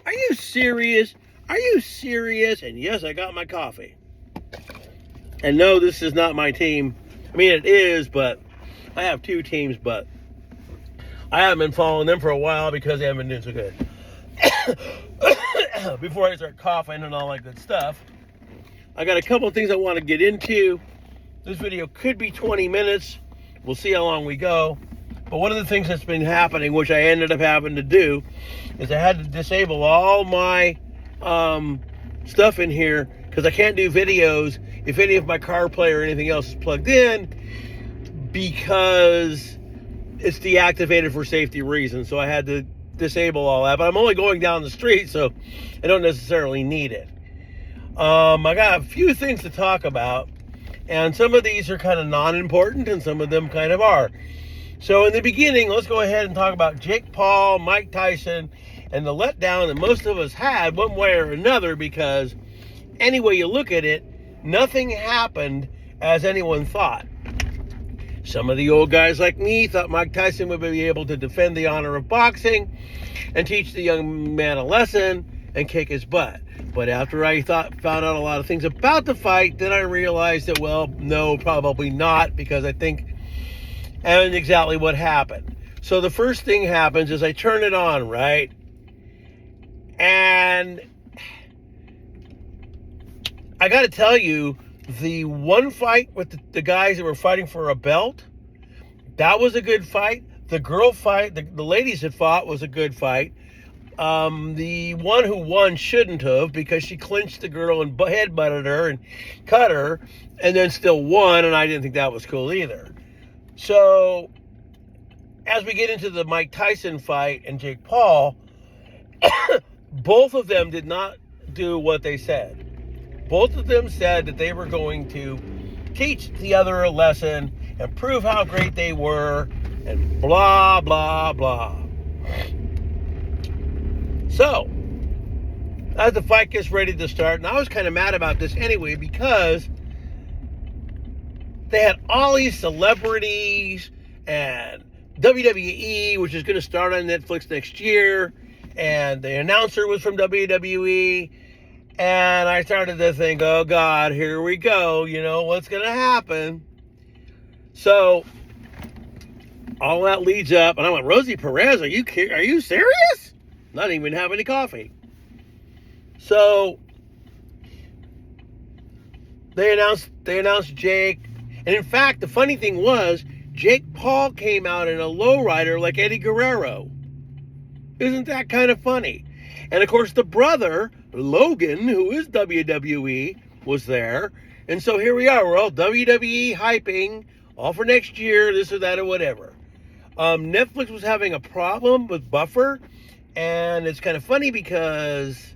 Are you serious? Are you serious? And yes, I got my coffee. And no, this is not my team. I mean, it is, but I have two teams, but I haven't been following them for a while because they haven't been doing so good. Before I start coughing and all that good stuff, I got a couple of things I want to get into. This video could be 20 minutes. We'll see how long we go. But one of the things that's been happening, which I ended up having to do, is I had to disable all my stuff in here because I can't do videos if any of my CarPlay or anything else is plugged in because it's deactivated for safety reasons. So I had to disable all that. But I'm only going down the street, so I don't necessarily need it. I got a few things to talk about, and some of these are kind of non-important and some of them kind of are. So in the beginning, let's go ahead and talk about Jake Paul, Mike Tyson, and the letdown that most of us had one way or another, because any way you look at it, nothing happened as anyone thought. Some of the old guys like me thought Mike Tyson would be able to defend the honor of boxing and teach the young man a lesson and kick his butt. But after I found out a lot of things about the fight, then I realized that, well, no, probably not, because I think and exactly what happened. So the first thing happens is I turn it on, right? And I got to tell you, the one fight with the guys that were fighting for a belt, that was a good fight. The girl fight, the ladies that fought, was a good fight. The one who won shouldn't have, because she clinched the girl and headbutted her and cut her and then still won, and I didn't think that was cool either. So, as we get into the Mike Tyson fight and Jake Paul, both of them did not do what they said. Both of them said that they were going to teach the other a lesson and prove how great they were and blah, blah, blah. So, as the fight gets ready to start, and I was kind of mad about this anyway, because they had all these celebrities and WWE, which is going to start on Netflix next year, and the announcer was from WWE, and I started to think, oh God, here we go, you know, what's going to happen? So, all that leads up, and I went, Rosie Perez, are you serious? Not even have any coffee. So, they announced Jake. And in fact, the funny thing was, Jake Paul came out in a lowrider like Eddie Guerrero. Isn't that kind of funny? And of course, the brother, Logan, who is WWE, was there. And so here we are. We're all WWE hyping, all for next year, this or that or whatever. Netflix was having a problem with buffer. And it's kind of funny because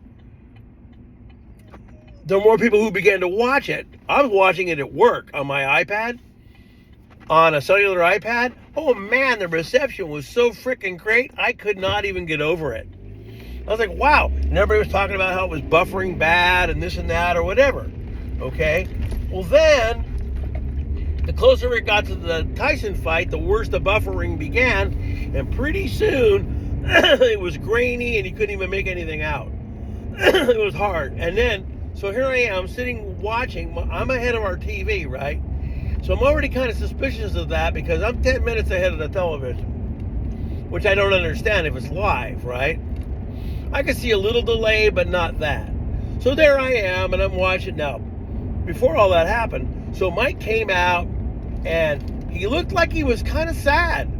there were more people who began to watch it. I was watching it at work on my iPad, on a cellular iPad. Oh man, the reception was so freaking great, I could not even get over it. I was like, wow. And everybody was talking about how it was buffering bad and this and that or whatever. Okay? Well then, the closer it got to the Tyson fight, the worse the buffering began. And pretty soon, it was grainy and you couldn't even make anything out. It was hard. And then, so here I am sitting watching. I'm ahead of our TV, right? So I'm already kind of suspicious of that because I'm 10 minutes ahead of the television, which I don't understand if it's live, right? I can see a little delay, but not that. So there I am, and I'm watching. Now, before all that happened, so Mike came out, and he looked like he was kind of sad.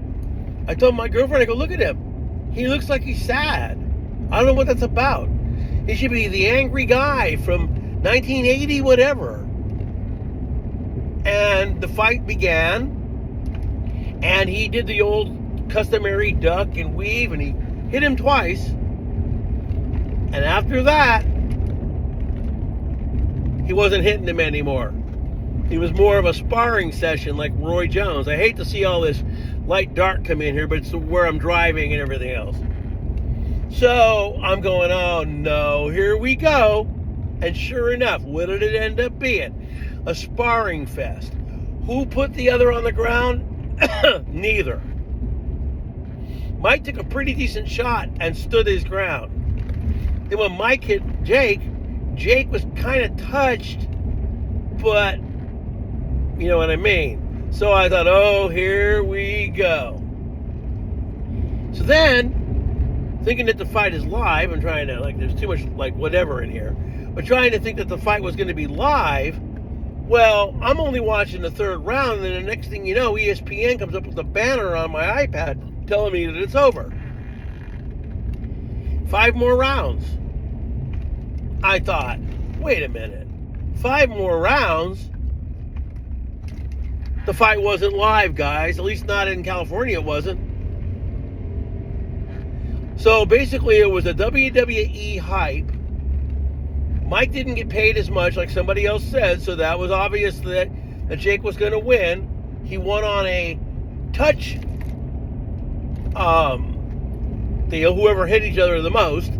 I told my girlfriend, I go, look at him. He looks like he's sad. I don't know what that's about. He should be the angry guy from 1980, whatever. And the fight began, and he did the old customary duck and weave, and he hit him twice. And after that, he wasn't hitting him anymore. He was more of a sparring session like Roy Jones. I hate to see all this light dark come in here, but it's where I'm driving and everything else. So I'm going, oh no, here we go. And sure enough, what did it end up being? A sparring fest. Who put the other on the ground? Neither. Mike took a pretty decent shot and stood his ground. Then when Mike hit Jake, Jake was kind of touched, but you know what I mean. So I thought, oh, here we go. So then, thinking that the fight is live, and trying to, like, there's too much, like, whatever in here, but trying to think that the fight was going to be live, well, I'm only watching the third round, and then the next thing you know, ESPN comes up with a banner on my iPad telling me that it's over. 5 more rounds. I thought, wait a minute. 5 more rounds? The fight wasn't live, guys. At least not in California, it wasn't. So basically, it was a WWE hype. Mike didn't get paid as much, like somebody else said, so that was obvious that Jake was going to win. He won on a touch deal, whoever hit each other the most.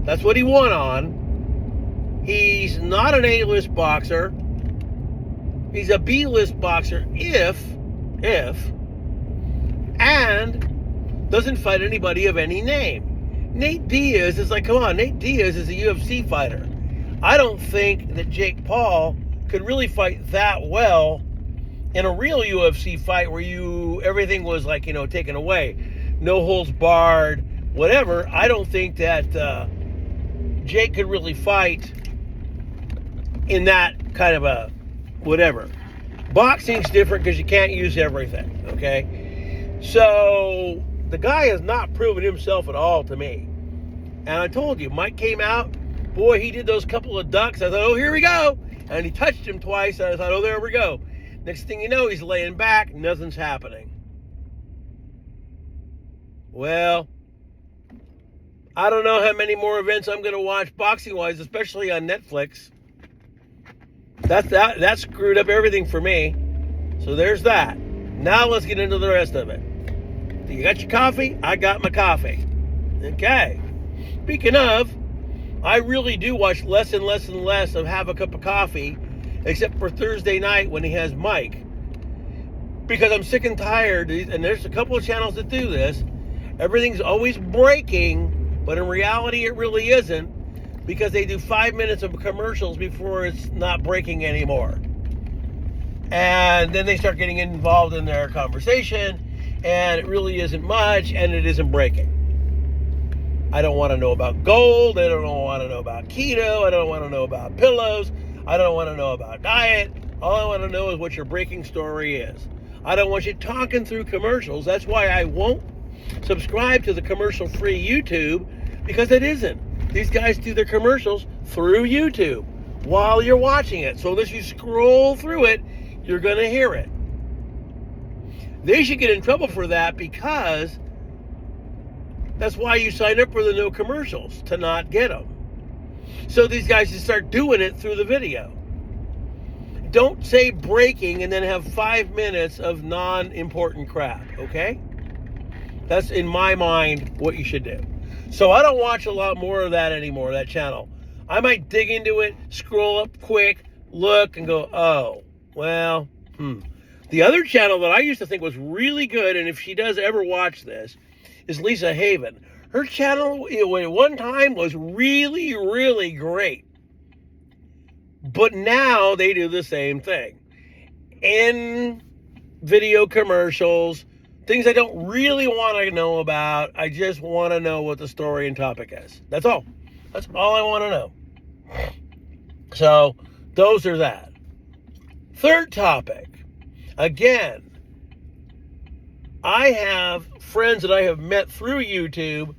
That's what he won on. He's not an A-list boxer. He's a B-list boxer and doesn't fight anybody of any name. Nate Diaz is like, come on, Nate Diaz is a UFC fighter. I don't think that Jake Paul could really fight that well in a real UFC fight where everything was like, taken away. No holds barred, whatever. I don't think that Jake could really fight in that kind of a whatever. Boxing's different because you can't use everything, okay? So the guy has not proven himself at all to me. And I told you, Mike came out. Boy, he did those couple of ducks. I thought, oh, here we go. And he touched him twice. And I thought, oh, there we go. Next thing you know, he's laying back. Nothing's happening. Well, I don't know how many more events I'm going to watch boxing-wise, especially on Netflix. That screwed up everything for me. So there's that. Now let's get into the rest of it. You got your coffee? I got my coffee. Okay. Speaking of, I really do watch less and less and less of Have a Cup of Coffee, except for Thursday night when he has Mike. Because I'm sick and tired, and there's a couple of channels that do this. Everything's always breaking, but in reality it really isn't, because they do 5 minutes of commercials before it's not breaking anymore. And then they start getting involved in their conversation, and it really isn't much, and it isn't breaking. I don't want to know about gold. I don't want to know about keto. I don't want to know about pillows. I don't want to know about diet. All I want to know is what your breaking story is. I don't want you talking through commercials. That's why I won't subscribe to the commercial-free YouTube, because it isn't. These guys do their commercials through YouTube while you're watching it. So unless you scroll through it, you're going to hear it. They should get in trouble for that, because that's why you sign up for the no commercials, to not get them. So these guys just start doing it through the video. Don't say breaking and then have 5 minutes of non-important crap, okay? That's, in my mind, what you should do. So I don't watch a lot more of that anymore, that channel. I might dig into it, scroll up quick, look, and go, oh, well, The other channel that I used to think was really good, and if she does ever watch this, is Lisa Haven. Her channel, at one time, was really, really great. But now they do the same thing. In video commercials, things I don't really want to know about. I just want to know what the story and topic is. That's all. That's all I want to know. So, those are that. Third topic. Again, I have friends that I have met through YouTube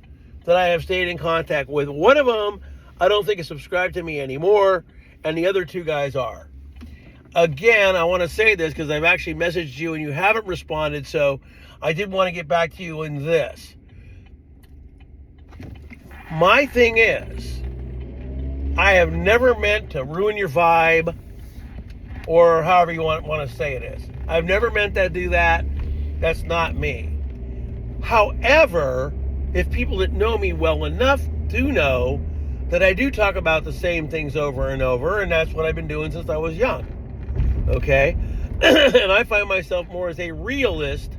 that I have stayed in contact with. One of them, I don't think is subscribed to me anymore, and the other 2 guys are. Again, I want to say this because I've actually messaged you and you haven't responded, so I did want to get back to you in this. My thing is, I have never meant to ruin your vibe, or however you want to say it is. I've never meant to do that. That's not me. However, if people that know me well enough do know that I do talk about the same things over and over, and that's what I've been doing since I was young. Okay? And I find myself more as a realist,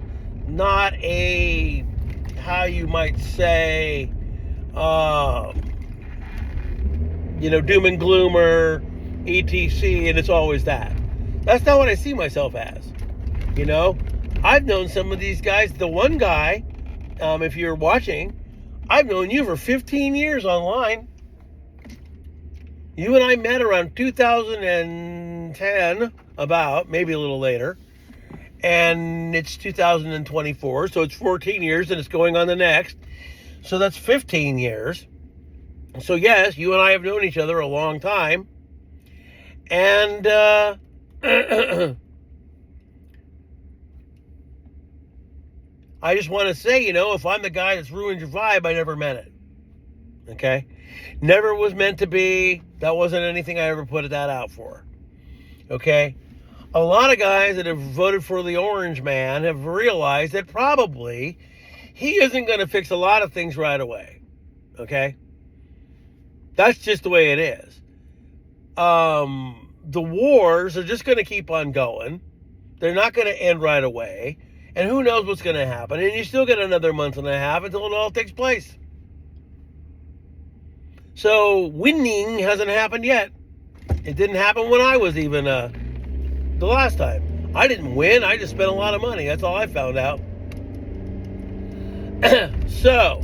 not a how you might say, doom and gloomer, etc., and it's always that. That's not what I see myself as. I've known some of these guys. The one guy, if you're watching, I've known you for 15 years online. You and I met around 2010, about, maybe a little later. And it's 2024, so it's 14 years, and it's going on the next. So that's 15 years. So yes, you and I have known each other a long time. And I just want to say, if I'm the guy that's ruined your vibe, I never meant it. Okay? Never was meant to be. That wasn't anything I ever put that out for. Okay? A lot of guys that have voted for the orange man have realized that probably he isn't going to fix a lot of things right away. Okay? That's just the way it is. The wars are just going to keep on going. They're not going to end right away. And who knows what's going to happen. And you still get another month and a half until it all takes place. So winning hasn't happened yet. It didn't happen when I was even the last time. I didn't win. I just spent a lot of money. That's all I found out. So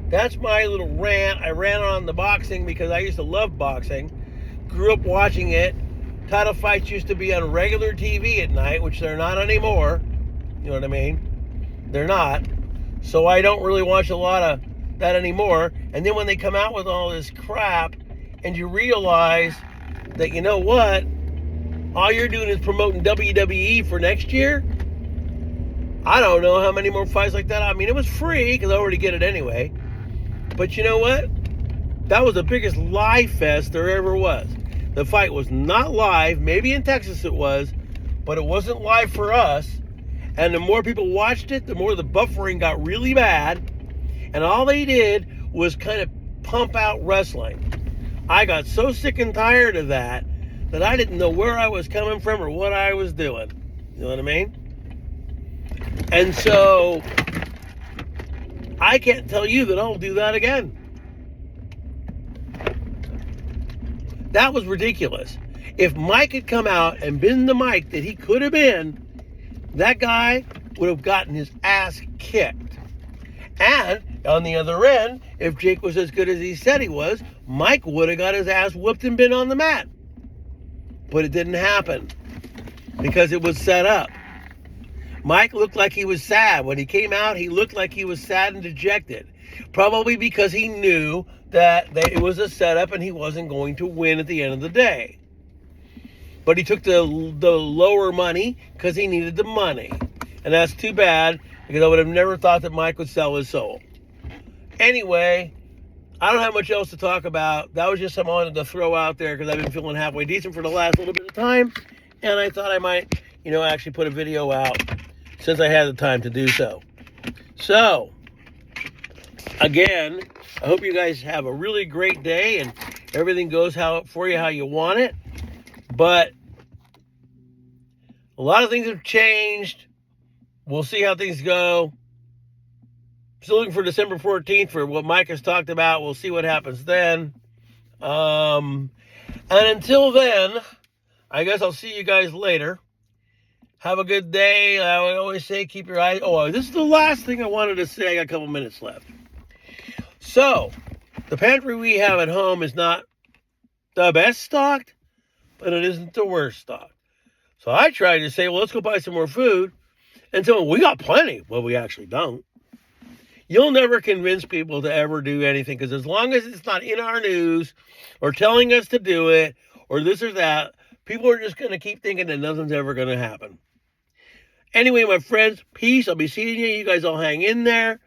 that's my little rant. I ran on the boxing because I used to love boxing. Grew up watching it. Title fights used to be on regular TV at night, which they're not anymore. You know what I mean? They're not. So I don't really watch a lot of that anymore. And then when they come out with all this crap and you realize that, you know what? All you're doing is promoting WWE for next year. I don't know how many more fights like that. I mean, it was free because I already get it anyway. But you know what? That was the biggest lie fest there ever was. The fight was not live. Maybe in Texas it was, but it wasn't live for us. And the more people watched it, the more the buffering got really bad. And all they did was kind of pump out wrestling. I got so sick and tired of that I didn't know where I was coming from or what I was doing. You know what I mean? And so I can't tell you that I'll do that again. That was ridiculous. If Mike had come out and been the Mike that he could have been, that guy would have gotten his ass kicked. And on the other end, if Jake was as good as he said he was, Mike would have got his ass whooped and been on the mat. But it didn't happen because it was set up. Mike looked like he was sad. When he came out, he looked like he was sad and dejected. Probably because he knew that it was a setup and he wasn't going to win at the end of the day. But he took the lower money because he needed the money. And that's too bad because I would have never thought that Mike would sell his soul. Anyway, I don't have much else to talk about. That was just something I wanted to throw out there because I've been feeling halfway decent for the last little bit of time. And I thought I might, actually put a video out since I had the time to do so. So, again, I hope you guys have a really great day and everything goes for you how you want it. But a lot of things have changed. We'll see how things go. Still looking for December 14th for what Mike has talked about. We'll see what happens then. And until then, I guess I'll see you guys later. Have a good day. I always say keep your eyes... Oh, this is the last thing I wanted to say. I got a couple minutes left. So, the pantry we have at home is not the best stocked, but it isn't the worst stocked. So I tried to say, well, let's go buy some more food. And so we got plenty. Well, we actually don't. You'll never convince people to ever do anything because as long as it's not in our news or telling us to do it or this or that, people are just going to keep thinking that nothing's ever going to happen. Anyway, my friends, peace. I'll be seeing you. You guys all hang in there.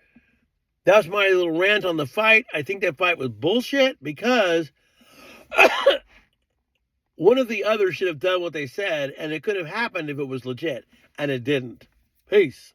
That's my little rant on the fight. I think that fight was bullshit because one of the others should have done what they said, and it could have happened if it was legit, and it didn't. Peace.